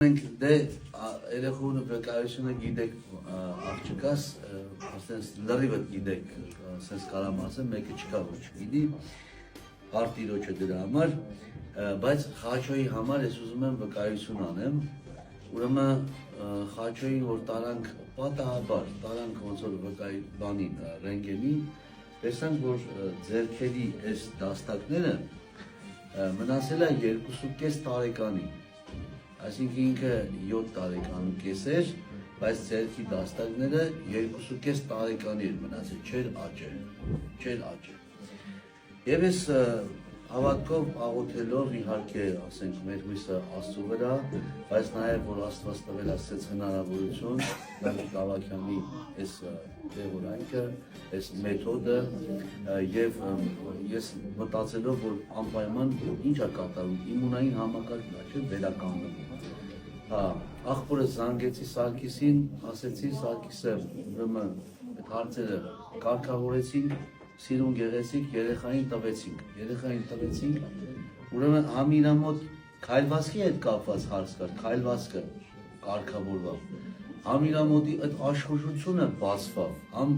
Դե երեխուն վկայությունը գիտեք աղջկաս, ասենց լրիվը գիտեք, ասենց կարամ ասեմ, մեկը չկա ոչ գիտի, արտիրոչը դրա համար, բայց խաչոյի համար ես ուզում եմ վկայություն անեմ, ուրեմն խաչոյին որ տարանք պատահաբար, տարանք ոնց որ վկայի բանին, ռենգենին, տեսանք որ ձերքերի այս դաստակները մնացել է 2.5 տարեկանի Այսինքն ինքը 7 տարեկան կես էր, բայց ձերքի դաստակները 2.5 տարեկանի էր մնացել, չէր աճել։ Եվ ես հավատքով աղոթելով իհարկե ասենք մեր հույսը Աստծո վրա, բայց նաև որ Աստված տվել ասեց հնարավորություն Դավիթ Ավագյանի այս դեղորայքը, այս մեթոդը եւ ես մտածելով որ անպայման ինչ է կատարում իմունային համակարգն է, չէ՞, վերականգնում։ Աղբորը զանգեցի Սարգիսին, ասեցի Սարգիսը ուրեմն այդ հարցերը կարգավորեցինք, սիրուն գեղեցիկ երեխային տվեցինք, ուրեմն ամիրա մոտ քայլվածքի հետ կապված հարց կար, քայլվածքը կարգավորվավ, ամիրա մոտի այդ աշխուժությունը բացվավ,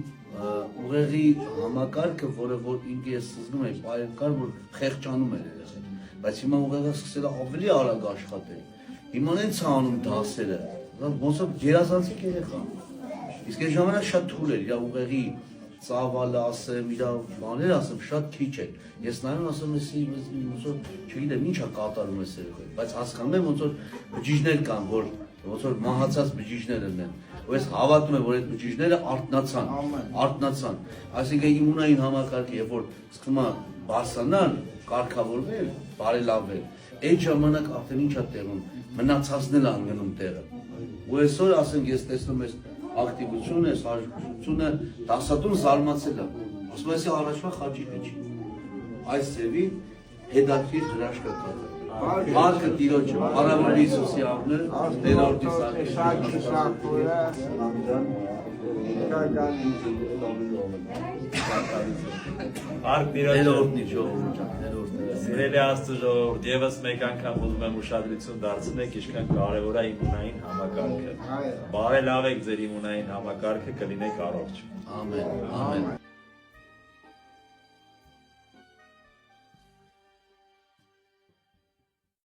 ուղեղի համակարգը, որը որ ինքը ես զգում եմ, պայել կար, որ խեղճանում էր երեխան, բայց հիմա ուղեղը սկսել է ավելի արագ աշխատել, հիմա են ցանում դասերը, ոնց որ գերազանցիկ երեխա, իսկ այն ժամանակ շատ թույլ էր, իր ուղեղի ծավալը ասեմ, իր բաներ ասեմ, շատ քիչ է։ Ես նայում ասում եմ, ոնց որ չգիտեմ ինչ է կատարում այս երեխան, բայց հասկանում եմ ոնց որ բջիջներ կան, որ ոնց որ մահացած բջիջներ են։ Ու ես հավատում եմ, որ այդ բջիջները արթնացան։ Այսինքն իմունային համակարգը, երբ որ սկսում է բարձրանալ, կարգավորվել, բարելավել, այդ ժամանակ արդեն ինչ է տեղում, մնացածն էլ անգնում տեղը։ Ու այսօր ասենք ես տեսնում եմ ակտիվությունը, հաջողությունը դասատուն զարմացել է։ Ասում եմ, առաջվա խաչիկը չի։ Այս ձևի հետաքրքիր հրաշք կա։ Մարկը տիրոջը, Արավուրի Հիսուսի անունը, Տերորտի Սիրելի Աստծո ժողովուրդ, եւս մեկ անգամ ուզում եմ ուշադրություն դարձնեք, ինչքան կարևոր է իմունային համակարգը։ Բարելավեք ձեր իմունային համակարգը, կլինեք առողջ։ Ամեն։